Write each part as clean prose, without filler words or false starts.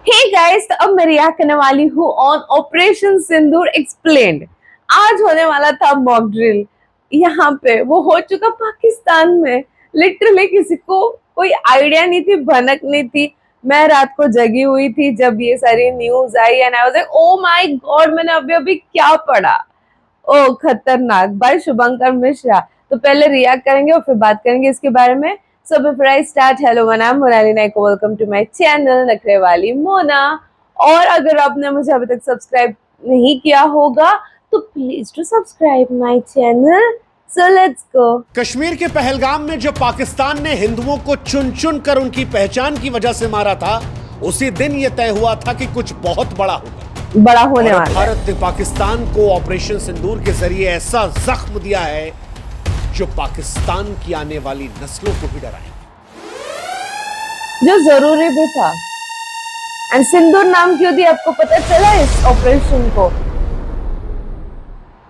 Hey guys, तो अब मैं रिएक्ट करने वाली हूँ ऑन ऑपरेशन सिंदूर एक्सप्लेन्ड। आज होने वाला था मॉक ड्रिल। यहाँ पे वो हो चुका पाकिस्तान में। लिटरली किसी को कोई आइडिया नहीं थी, भनक नहीं थी। मैं रात को जगी हुई थी जब ये सारी news I and I was like oh my God, मैंने अभी अभी क्या पढ़ा। ओ खतरनाक, बाय शुभंकर मिश्रा। तो पहले रिएक्ट करेंगे और फिर बात करेंगे इसके बारे में। So before I start, hello, my name is Monali Naiko. Welcome to my channel नखरे वाली मोना। और अगर आपने मुझे अभी तक सब्सक्राइब नहीं किया होगा तो please to subscribe my channel. So let's go। Kashmir के पहलगाम में जब पाकिस्तान ने हिंदुओं को चुन चुन कर उनकी पहचान की वजह से मारा था, उसी दिन यह तय हुआ था कि कुछ बहुत बड़ा होगा, बड़ा होने वाला है। भारत ने पाकिस्तान को ऑपरेशन सिंदूर के जरिए ऐसा जख्म दिया है जो पाकिस्तान की आने वाली नस्लों को भी डराए, जो जरूरी भी था। एंड सिंदूर नाम क्यों दिया, आपको पता चला इस ऑपरेशन को?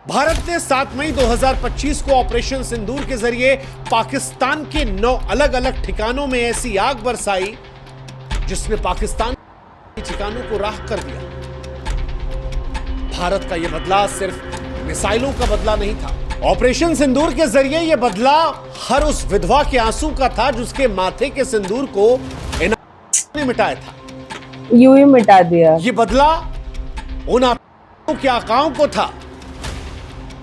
भारत ने 7 मई 2025 को ऑपरेशन सिंदूर के जरिए पाकिस्तान के 9 अलग अलग ठिकानों में ऐसी आग बरसाई जिसने पाकिस्तान के ठिकानों को राख कर दिया। भारत का यह बदला सिर्फ मिसाइलों का बदला नहीं था। ऑपरेशन सिंदूर के जरिए यह बदला हर उस विधवा के आंसू का था जिसके माथे के सिंदूर को ने मिटाया था। यूं ही मिटा दिया। यह बदला उन आतंकियों के आकाओं को था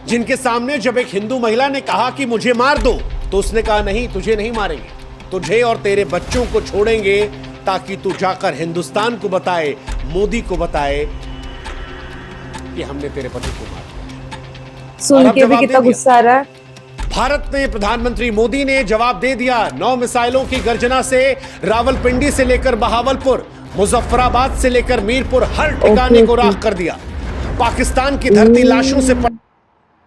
जिनके सामने जब एक हिंदू महिला ने कहा कि मुझे मार दो, तो उसने कहा नहीं, तुझे नहीं मारेंगे, तुझे और तेरे बच्चों को छोड़ेंगे ताकि तू जाकर हिंदुस्तान को बताए, मोदी को बताए कि हमने तेरे पति को मारा। सुन के भी कितना गुस्सा आ रहा है। भारत ने, प्रधानमंत्री मोदी ने जवाब दे दिया। 9 मिसाइलों की गर्जना से रावलपिंडी से लेकर बहावलपुर, मुजफ्फराबाद से लेकर मीरपुर, हर ठिकाने को राख कर दिया। पाकिस्तान की धरती लाशों से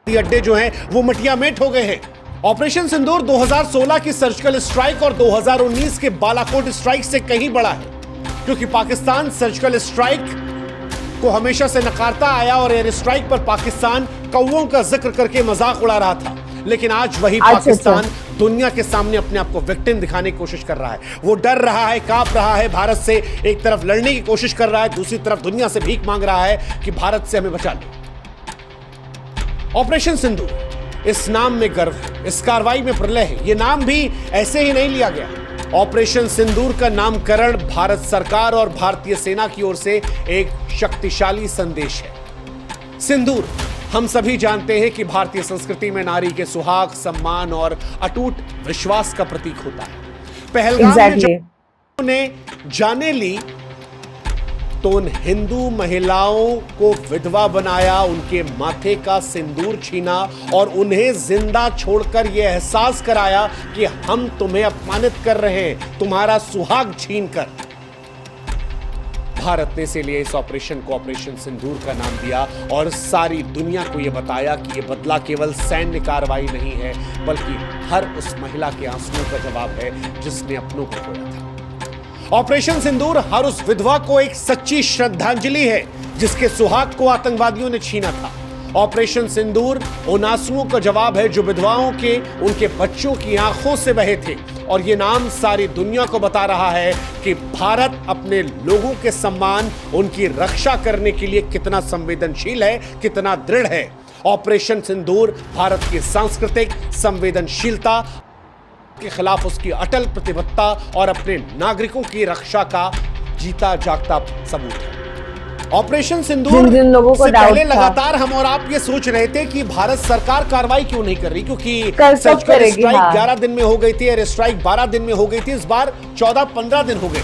अड्डे जो हैं वो मटिया मेट हो गए हैं। ऑपरेशन सिंदूर 2016 की सर्जिकल स्ट्राइक और 2019 के बालाकोट स्ट्राइक से कहीं बड़ा है, क्योंकि पाकिस्तान सर्जिकल स्ट्राइक को हमेशा से नकारता आया और एयर स्ट्राइक पर पाकिस्तान कौवों का जिक्र करके मजाक उड़ा रहा था। लेकिन आज वही पाकिस्तान दुनिया के सामने अपने आप को विक्टिम दिखाने की कोशिश कर रहा है। वो डर रहा है, कांप रहा है भारत से। एक तरफ लड़ने की कोशिश कर रहा है, दूसरी तरफ दुनिया से भीख मांग रहा है कि भारत से हमें बचा लो। ऑपरेशन सिंदूर, इस नाम में गर्व है, इस कार्रवाई में प्रलय है। यह नाम भी ऐसे ही नहीं लिया गया। ऑपरेशन सिंदूर का नामकरण भारत सरकार और भारतीय सेना की ओर से एक शक्तिशाली संदेश है। सिंदूर, हम सभी जानते हैं कि भारतीय संस्कृति में नारी के सुहाग, सम्मान और अटूट विश्वास का प्रतीक होता है। पहलगाम में जब ने जाने ली तो उन हिंदू महिलाओं को विधवा बनाया, उनके माथे का सिंदूर छीना और उन्हें जिंदा छोड़कर यह एहसास कराया कि हम तुम्हें अपमानित कर रहे हैं, तुम्हारा सुहाग छीनकर। भारत ने इसीलिए इस ऑपरेशन को ऑपरेशन सिंदूर का नाम दिया और सारी दुनिया को यह बताया कि यह बदला केवल सैन्य कार्रवाई नहीं है, बल्कि हर उस महिला के आंसुओं का जवाब है जिसने अपनों को खोया था। ऑपरेशन सिंदूर हर उस विधवा को एक सच्ची श्रद्धांजलि है जिसके सुहाग को आतंकवादियों ने छीना था। ऑपरेशन सिंदूर उन आंसुओं का जवाब है जो विधवाओं के, उनके बच्चों की आंखों से बहे थे। और यह नाम सारी दुनिया को बता रहा है कि भारत अपने लोगों के सम्मान, उनकी रक्षा करने के लिए कितना संवेदनशील है, कितना दृढ़ है। ऑपरेशन सिंदूर भारत की सांस्कृतिक संवेदनशीलता के खिलाफ उसकी अटल प्रतिबद्धता और अपने नागरिकों की रक्षा का जीता जागता सबूत है। ऑपरेशन सिंदूर जिन लोगों को से पहले लगातार हम और आप ये सोच रहे थे कि भारत सरकार कार्रवाई क्यों नहीं कर रही, क्योंकि सर्जिकल स्ट्राइक 11 दिन में हो गई थी, एयर स्ट्राइक 12 दिन में हो गई थी, इस बार 14-15 दिन हो गए।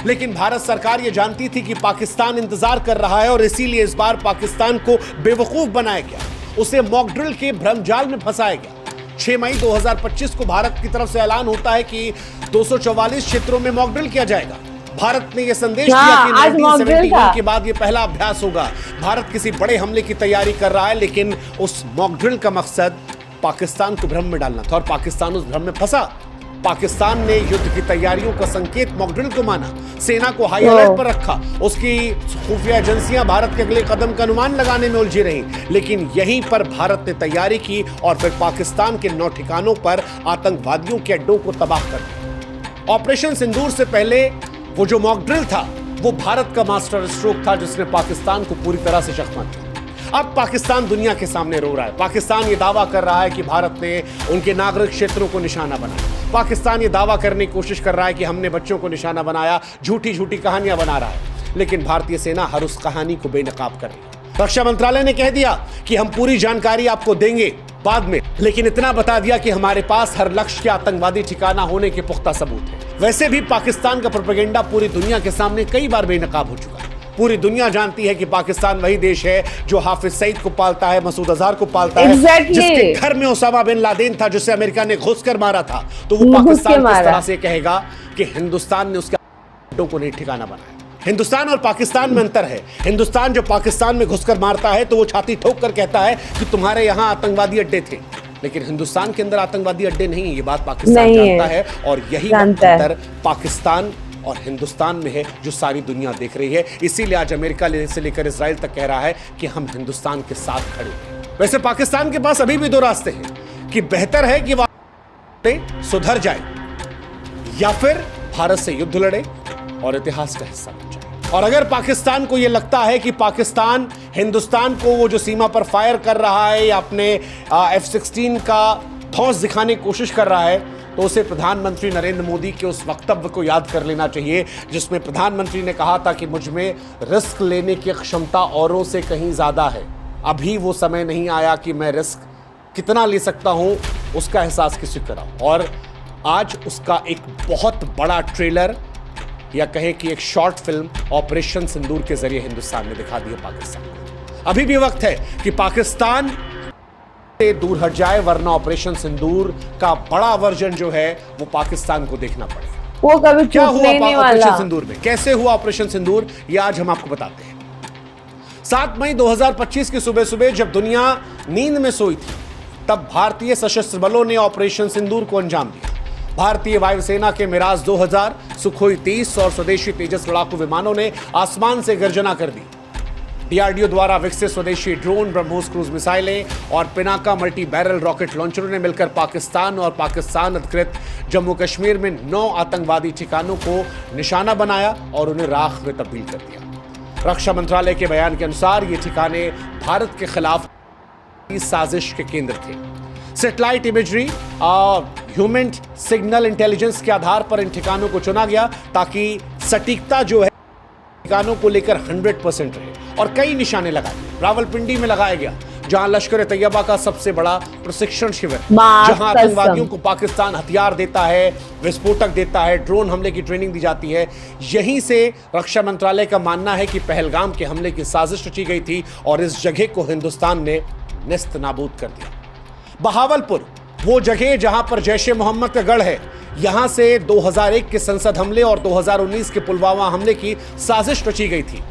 लेकिन भारत सरकार ये जानती थी कि पाकिस्तान इंतजार कर रहा है और इसीलिए इस बार पाकिस्तान को बेवकूफ बनाया गया, उसे मॉक ड्रिल के भ्रमजाल में फंसाया गया। 6 मई 2025 को भारत की तरफ से ऐलान होता है कि 244 क्षेत्रों में मॉक ड्रिल किया जाएगा। भारत ने यह संदेश दिया कि 1971 के बाद यह पहला अभ्यास होगा। भारत किसी बड़े हमले की तैयारी कर रहा है, लेकिन उस मॉक ड्रिल का मकसद पाकिस्तान को भ्रम में डालना था और पाकिस्तान उस भ्रम में फंसा। पाकिस्तान ने युद्ध की तैयारियों का संकेत मॉक ड्रिल को माना, सेना को हाई अलर्ट पर रखा, उसकी खुफिया एजेंसियां भारत के अगले कदम का अनुमान लगाने में उलझी रहीं। लेकिन यहीं पर भारत ने तैयारी की और फिर पाकिस्तान के 9 ठिकानों पर आतंकवादियों के अड्डों को तबाह कर दिया। ऑपरेशन सिंदूर से पहले वो जो मॉक ड्रिल था वो भारत का मास्टर स्ट्रोक था जिसने पाकिस्तान को पूरी तरह से चकमा दिया। अब पाकिस्तान दुनिया के सामने रो रहा है। पाकिस्तान ये दावा कर रहा है कि भारत ने उनके नागरिक क्षेत्रों को निशाना बनाया। पाकिस्तान ये दावा करने की कोशिश कर रहा है कि हमने बच्चों को निशाना बनाया, झूठी झूठी कहानियां बना रहा है। लेकिन भारतीय सेना हर उस कहानी को बेनकाब कर रही है। रक्षा मंत्रालय ने कह दिया कि हम पूरी जानकारी आपको देंगे बाद में, लेकिन इतना बता दिया कि हमारे पास हर लक्ष्य के आतंकवादी ठिकाना होने के पुख्ता सबूत है। वैसे भी पाकिस्तान का प्रोपेगेंडा पूरी दुनिया के सामने कई बार बेनकाब हो चुका है। पूरी दुनिया जानती है कि पाकिस्तान वही देश है जो हाफिज सईद को पालता है, मसूद अजहर को पालता है, जिसके घर में ओसामा बिन लादेन था जिसे अमेरिका ने घुसकर मारा था। तो वो पाकिस्तान किस तरह से कहेगा कि हिंदुस्तान ने उसके अड्डों को नहीं ठिकाना बनाया। हिंदुस्तान और पाकिस्तान में अंतर है। हिंदुस्तान जो पाकिस्तान में घुसकर मारता है तो वो छाती ठोक कर कहता है कि तुम्हारे यहां आतंकवादी अड्डे थे, लेकिन हिंदुस्तान के अंदर आतंकवादी अड्डे नहीं है। ये बात पाकिस्तान जानता है और यही अंतर पाकिस्तान और हिंदुस्तान में है जो सारी दुनिया देख रही है। इसीलिए आज अमेरिका से लेकर इजराइल तक कह रहा है कि हम हिंदुस्तान के साथ खड़े हैं। वैसे पाकिस्तान के पास अभी भी दो रास्ते हैं कि बेहतर है कि वह सुधर जाए या फिर भारत से युद्ध लड़े और इतिहास का हिस्सा बन जाए। और अगर पाकिस्तान को यह लगता है कि पाकिस्तान हिंदुस्तान को वो जो सीमा पर फायर कर रहा है या अपने F-16 का धौंस दिखाने की कोशिश कर रहा है, तो उसे प्रधानमंत्री नरेंद्र मोदी के उस वक्तव्य को याद कर लेना चाहिए जिसमें प्रधानमंत्री ने कहा था कि मुझ में रिस्क लेने की क्षमता औरों से कहीं ज्यादा है। अभी वो समय नहीं आया कि मैं रिस्क कितना ले सकता हूं उसका एहसास किसी को कराऊं। और आज उसका एक बहुत बड़ा ट्रेलर या कहें कि एक शॉर्ट फिल्म ऑपरेशन सिंदूर के जरिए हिंदुस्तान ने दिखा दिया पाकिस्तान को। अभी भी वक्त है कि पाकिस्तान से दूर हट जाए, वरना ऑपरेशन सिंदूर का बड़ा वर्जन जो है वो पाकिस्तान को देखना पड़ेगा। वो कभी क्या हुआ ऑपरेशन सिंदूर में, कैसे हुआ ऑपरेशन सिंदूर, ये आज हम आपको बताते हैं। 7 मई 2025 की सुबह सुबह जब दुनिया नींद में सोई थी, तब भारतीय सशस्त्र बलों ने ऑपरेशन सिंदूर को अंजाम दिया। भारतीय वायुसेना के मिराज 2000, सुखोई 30 और स्वदेशी तेजस लड़ाकू विमानों ने आसमान से गर्जना कर दी। डीआरडीओ द्वारा विकसित स्वदेशी ड्रोन, ब्रह्मोस क्रूज मिसाइलें और पिनाका मल्टी बैरल रॉकेट लॉन्चरों ने मिलकर पाकिस्तान और पाकिस्तान अधिकृत जम्मू कश्मीर में 9 आतंकवादी ठिकानों को निशाना बनाया और उन्हें राख में तब्दील कर दिया। रक्षा मंत्रालय के बयान के अनुसार ये ठिकाने भारत के खिलाफ साजिश के केंद्र थे। Satellite imagery, human signal intelligence के आधार पर इन ठिकानों को चुना गया ताकि सटीकता जो है ठिकानों को लेकर 100% रहे। और कई निशाने लगाए। रावलपिंडी में लगाया गया जहां लश्कर तैयबा का सबसे बड़ा प्रशिक्षण शिविर, जहां आतंकवादियों को पाकिस्तान हथियार देता है, विस्फोटक देता है, ड्रोन हमले की ट्रेनिंग दी जाती है। यहीं से रक्षा मंत्रालय का मानना है कि पहलगाम के हमले की साजिश रची गई थी और इस जगह को हिंदुस्तान ने नेस्त नाबूद कर दिया। बहावलपुर, वो जगह जहां पर जैश-ए मोहम्मद का गढ़ है, यहां से 2001 के संसद हमले और 2019 के पुलवामा हमले की साजिश रची गई थी।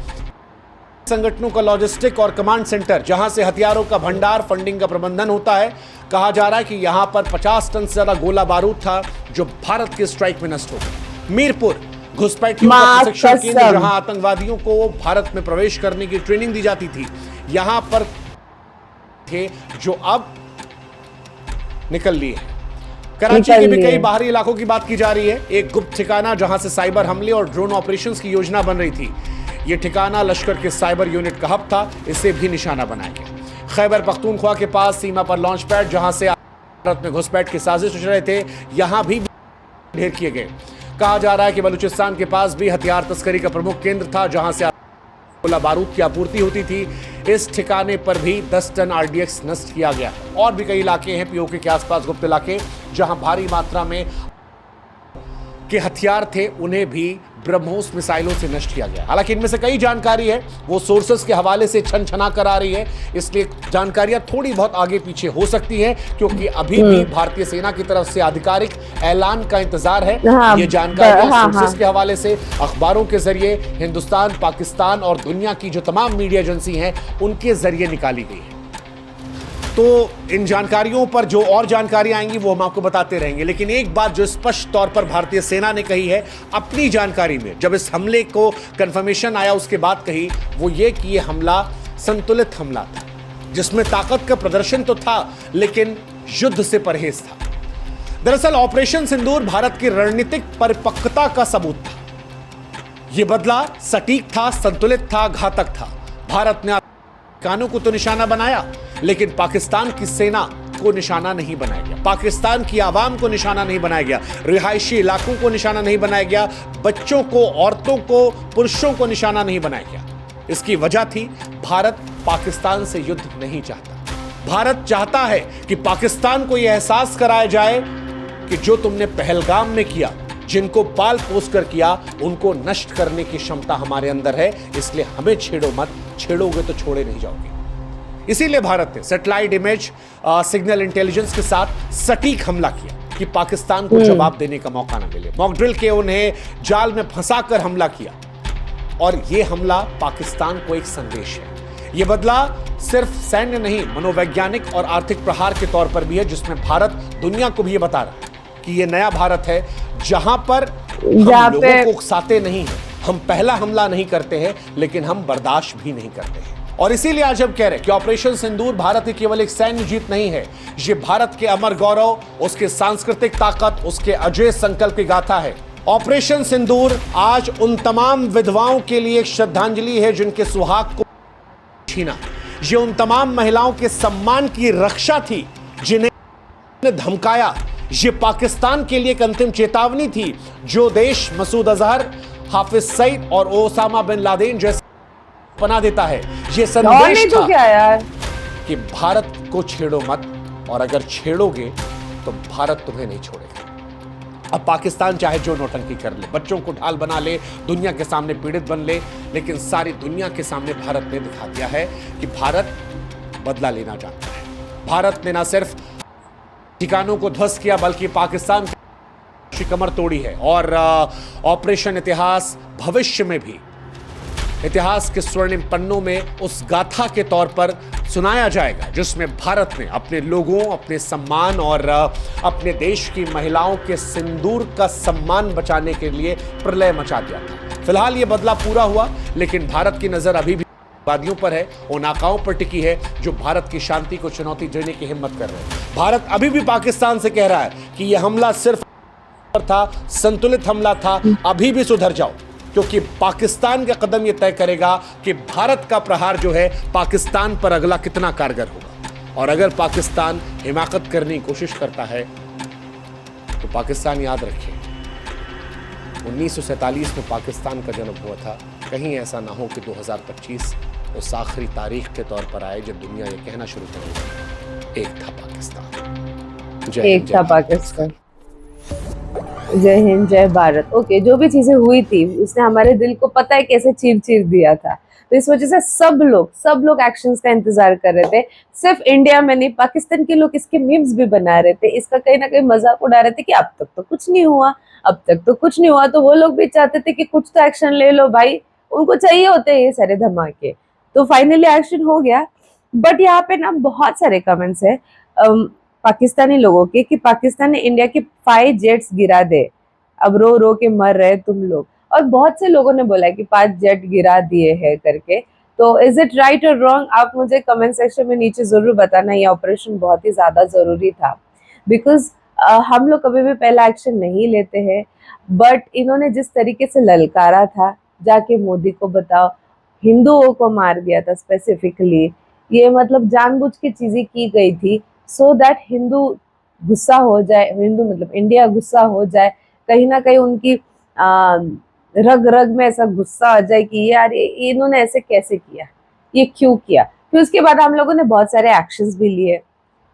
संगठनों का लॉजिस्टिक और कमांड सेंटर, जहां से हथियारों का भंडार, फंडिंग का प्रबंधन होता है। कहा जा रहा है कि यहां पर 50 टन से ज्यादा गोला बारूद था जो भारत के स्ट्राइक में नष्ट हो गया। मीरपुर, घुसपैठियों का प्रशिक्षण केंद्र, जहां आतंकवादियों को भारत में प्रवेश करने की ट्रेनिंग दी जाती थी, यहां पर थे जो अब निकल लिए हैं। कराची के भी कई बाहरी इलाकों की बात की जा रही है। एक गुप्त ठिकाना जहां से साइबर हमले और ड्रोन ऑपरेशंस की योजना बन रही थी, यह ठिकाना लश्कर के साइबर यूनिट का हब था, इसे भी निशाना बनाया गया। खैबर पख्तूनख्वा के पास सीमा पर लॉन्च पैड, जहां से भारत में घुसपैठ की साजिश रच रहे थे, यहां भी ढेर किए गए। कहा जा रहा है कि बलूचिस्तान के पास भी हथियार तस्करी का प्रमुख केंद्र था, जहां से गोला बारूद की आपूर्ति होती थी। इस ठिकाने पर भी 10 टन आरडीएक्स नष्ट किया गया। और भी कई इलाके हैं पीओके के आसपास, गुप्त इलाके, जहां भारी मात्रा में के हथियार थे, उन्हें भी ब्रह्मोस मिसाइलों से नष्ट किया गया। हालांकि इनमें से कई जानकारी है वो सोर्सेस के हवाले से छन छना कर आ रही है, इसलिए जानकारियां थोड़ी बहुत आगे पीछे हो सकती हैं, क्योंकि अभी भी भारतीय सेना की तरफ से आधिकारिक ऐलान का इंतजार है। ये जानकारियां सोर्सेस के हवाले से, अखबारों के जरिए, हिंदुस्तान, पाकिस्तान और दुनिया की जो तमाम मीडिया एजेंसी हैं उनके जरिए निकाली गई है। तो इन जानकारियों पर जो और जानकारियां आएंगी वो हम आपको बताते रहेंगे। लेकिन एक बात जो स्पष्ट तौर पर भारतीय सेना ने कही है अपनी जानकारी में, जब इस हमले को कंफर्मेशन आया उसके बाद कही, वो ये कि ये हमला संतुलित हमला था, जिसमें ताकत का प्रदर्शन तो था लेकिन युद्ध से परहेज था। दरअसल ऑपरेशन सिंदूर भारत की रणनीतिक परिपक्वता का सबूत था। ये बदला सटीक था, संतुलित था, घातक था। भारत ने कानों को तो निशाना बनाया, लेकिन पाकिस्तान की सेना को निशाना नहीं बनाया गया, पाकिस्तान की आवाम को निशाना नहीं बनाया गया, रिहायशी इलाकों को निशाना नहीं बनाया गया, बच्चों को, औरतों को, पुरुषों को निशाना नहीं बनाया गया। इसकी वजह थी भारत पाकिस्तान से युद्ध नहीं चाहता। भारत चाहता है कि पाकिस्तान को यह एहसास कराया जाए कि जो तुमने पहलगाम में किया, जिनको पाल पोस कर किया, उनको नष्ट करने की क्षमता हमारे अंदर है, इसलिए हमें छेड़ो मत, छेड़ोगे तो छोड़े नहीं जाओगे। इसीलिए भारत ने सैटेलाइट इमेज, सिग्नल इंटेलिजेंस के साथ सटीक हमला किया कि पाकिस्तान को जवाब देने का मौका न मिले। मॉक ड्रिल के उन्हें जाल में फंसाकर हमला किया, और यह हमला पाकिस्तान को एक संदेश है। यह बदला सिर्फ सैन्य नहीं, मनोवैज्ञानिक और आर्थिक प्रहार के तौर पर भी है, जिसमें भारत दुनिया को भी यह बता रहा है कि यह नया भारत है, जहां पर हम लोगों को उकसाते नहीं हैं, हम पहला हमला नहीं करते हैं, लेकिन हम बर्दाश्त भी नहीं करते हैं। और इसीलिए आज हम कह रहे हैं कि ऑपरेशन सिंदूर भारत की केवल एक सैन्य जीत नहीं है, ये भारत के अमर गौरव, उसके सांस्कृतिक ताकत, उसके अजय संकल्प की गाथा है। ऑपरेशन सिंदूर आज उन तमाम विधवाओं के लिए एक श्रद्धांजलि है जिनके सुहाग को छीना। ये उन तमाम महिलाओं के सम्मान की रक्षा थी जिन्हें धमकाया। ये पाकिस्तान के लिए एक अंतिम चेतावनी थी। जो देश मसूद अजहर, हाफिज सईद और ओसामा बिन लादेन जैसे बना देता है, ये संदेश था क्या यार? कि भारत को छेड़ो मत, और अगर छेड़ोगे तो भारत तुम्हें नहीं छोड़ेगा। अब पाकिस्तान चाहे जो नौटंकी कर ले, बच्चों को ढाल बना ले, दुनिया के सामने पीड़ित बन ले, लेकिन सारी दुनिया के सामने भारत ने दिखा दिया है कि भारत बदला लेना चाहता है। भारत ने ना सिर्फ ठिकानों को ध्वस्त किया, बल्कि पाकिस्तान की कमर तोड़ी है। और ऑपरेशन इतिहास भविष्य में भी इतिहास के स्वर्णिम पन्नों में उस गाथा के तौर पर सुनाया जाएगा, जिसमें भारत ने अपने लोगों, अपने सम्मान और अपने देश की महिलाओं के सिंदूर का सम्मान बचाने के लिए प्रलय मचा दिया था। फिलहाल ये बदला पूरा हुआ, लेकिन भारत की नजर अभी भी वादियों पर है, उन आकाओं पर टिकी है जो भारत की शांति को चुनौती देने की हिम्मत कर रहे हैं। भारत अभी भी पाकिस्तान से कह रहा है कि यह हमला सिर्फ था, संतुलित हमला था, अभी भी सुधर जाओ, क्योंकि पाकिस्तान का कदम यह तय करेगा कि भारत का प्रहार जो है पाकिस्तान पर अगला कितना कारगर होगा। और अगर पाकिस्तान हिमाकत करने की कोशिश करता है तो पाकिस्तान याद रखे 1947 में पाकिस्तान का जन्म हुआ था। कहीं ऐसा ना हो कि 2025 उस आखिरी तारीख के तौर पर आए जब दुनिया ये कहना शुरू करेगी, एक था पाकिस्तान। एक था पाकिस्तान। जय हिंद, जय भारत। ओके, जो भी चीजें हुई थी उसने हमारे दिल को पता है कैसे चीर दिया था। तो इस वजह से सब लोग एक्शंस का इंतजार कर रहे थे। सिर्फ इंडिया में नहीं, पाकिस्तान के लोग इसके मीम्स भी बना रहे थे, इसका कहीं ना कहीं मजाक उड़ा रहे थे कि अब तक तो कुछ नहीं हुआ, अब तक तो कुछ नहीं हुआ। तो वो लोग भी चाहते थे कि कुछ तो एक्शन ले लो भाई, उनको चाहिए होते हैं ये सारे धमाके। तो फाइनली एक्शन हो गया। बट यहाँ पे ना बहुत सारे कमेंट्स है पाकिस्तानी लोगों के कि पाकिस्तान ने इंडिया के 5 जेट्स गिरा दे, अब रो रो के मर रहे तुम लोग। और बहुत से लोगों ने बोला कि 5 जेट गिरा दिए हैं करके। तो इज इट राइट और रॉन्ग? आप मुझे कमेंट सेक्शन में नीचे जरूर बताना। ये ऑपरेशन बहुत ही ज्यादा जरूरी था, बिकॉज हम लोग कभी भी पहला एक्शन नहीं लेते हैं। बट इन्होंने जिस तरीके से ललकारा था, जाके मोदी को बताओ, हिंदुओं को मार दिया था स्पेसिफिकली, ये मतलब जानबूझ के चीजें की गई थी सो दैट हिंदू गुस्सा हो जाए, हिंदू मतलब इंडिया गुस्सा हो जाए, कहीं ना कहीं उनकी रग रग में ऐसा गुस्सा आ जाए कि यार इन्होंने ऐसे कैसे किया, ये क्यों किया। फिर उसके बाद हम लोगों ने बहुत सारे एक्शंस भी लिए।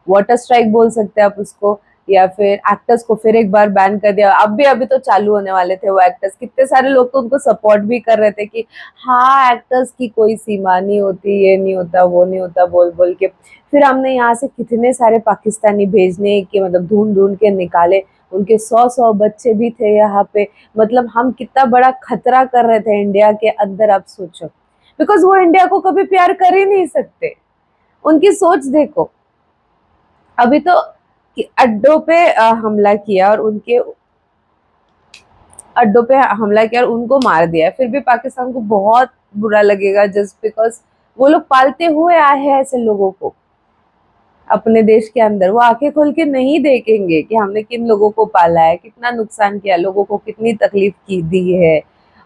वाटर स्ट्राइक बोल सकते हैं आप उसको, या फिर एक्टर्स को फिर एक बार बैन कर दिया। अभी तो चालू होने वाले थे वो एक्टर्स। कितने सारे लोग तो उनको सपोर्ट भी कर रहे थे कि हाँ एक्टर्स की कोई सीमा नहीं होती, ये नहीं होता, वो नहीं होता, बोल बोल के। फिर हमने यहाँ से कितने सारे पाकिस्तानी भेजने के मतलब ढूंढ के निकाले। उनके 100 बच्चे भी थे यहाँ पे। मतलब हम कितना बड़ा खतरा कर रहे थे इंडिया के अंदर, आप सोचो। बिकॉज वो इंडिया को कभी प्यार कर ही नहीं सकते। उनकी सोच देखो, अभी तो अड्डों पे हमला किया और उनके अड्डों पे हमला किया और उनको मार दिया। फिर भी पाकिस्तान को बहुत बुरा लगेगा, जस्ट बिकॉज वो लोग पालते हुए आए हैं ऐसे लोगों को अपने देश के अंदर। वो आंखें खोल के नहीं देखेंगे कि हमने किन लोगों को पाला है, कितना नुकसान किया, लोगों को कितनी तकलीफ की दी है।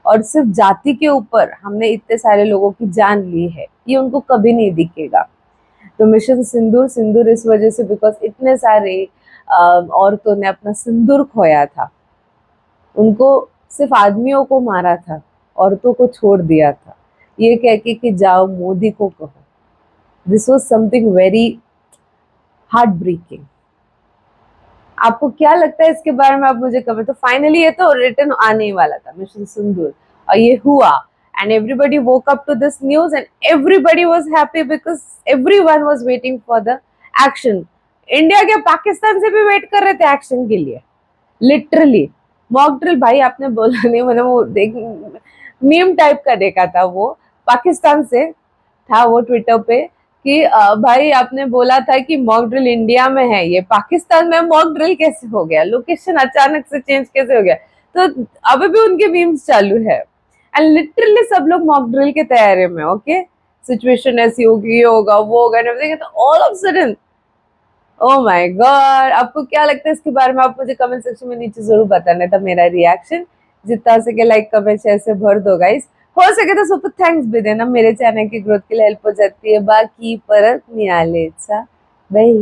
और सिर्फ जाति के ऊपर हमने इतने सारे लोगों की जान ली है, ये उनको कभी नहीं दिखेगा। तो मिशन सिंदूर सिंदूर इस वजह से बिकॉज इतने सारे औरतों ने अपना सिंदूर खोया था, उनको सिर्फ आदमियों को मारा था, औरतों को छोड़ दिया था, ये कह के कि जाओ मोदी को कहो। This was something very heart breaking. आपको क्या लगता है इसके बारे में, आप मुझे कमेंट। तो फाइनली ये तो रिटर्न आने ही वाला था मिशन सिंदूर, और ये हुआ, and everybody woke up to this news and everybody was happy because everyone was waiting for the action. India के पाकिस्तान से भी वेट कर रहे थे एक्शन के लिए, लिटरली। मॉक ड्रिल भाई आपने बोला नहीं, मतलब वो देख मीम टाइप का देखा था, वो पाकिस्तान से था वो ट्विटर पे कि भाई आपने बोला था कि मॉक ड्रिल इंडिया में है, ये पाकिस्तान में मॉक ड्रिल कैसे हो गया, लोकेशन अचानक से चेंज कैसे हो गया। तो अभी भी उनके मीम्स चालू है, एंड लिटरली सब लोग मॉक ड्रिल के तैयारी में। ओके, सिचुएशन ऐसी होगी, ये होगा, वो होगा, एवरीथिंग। तो all of sudden, oh my God, आपको क्या लगता है इसके बारे में, आप मुझे कमेंट सेक्शन में नीचे जरूर बताना था। मेरा रिएक्शन जितना हो सके लाइक कमेंट शेयर से भर दो गाइस, हो सके तो सुपर थैंक्स भी देना, मेरे चैनल की ग्रोथ के लिए हेल्प हो जाती है। बाकी परत मिळालेचा बाय।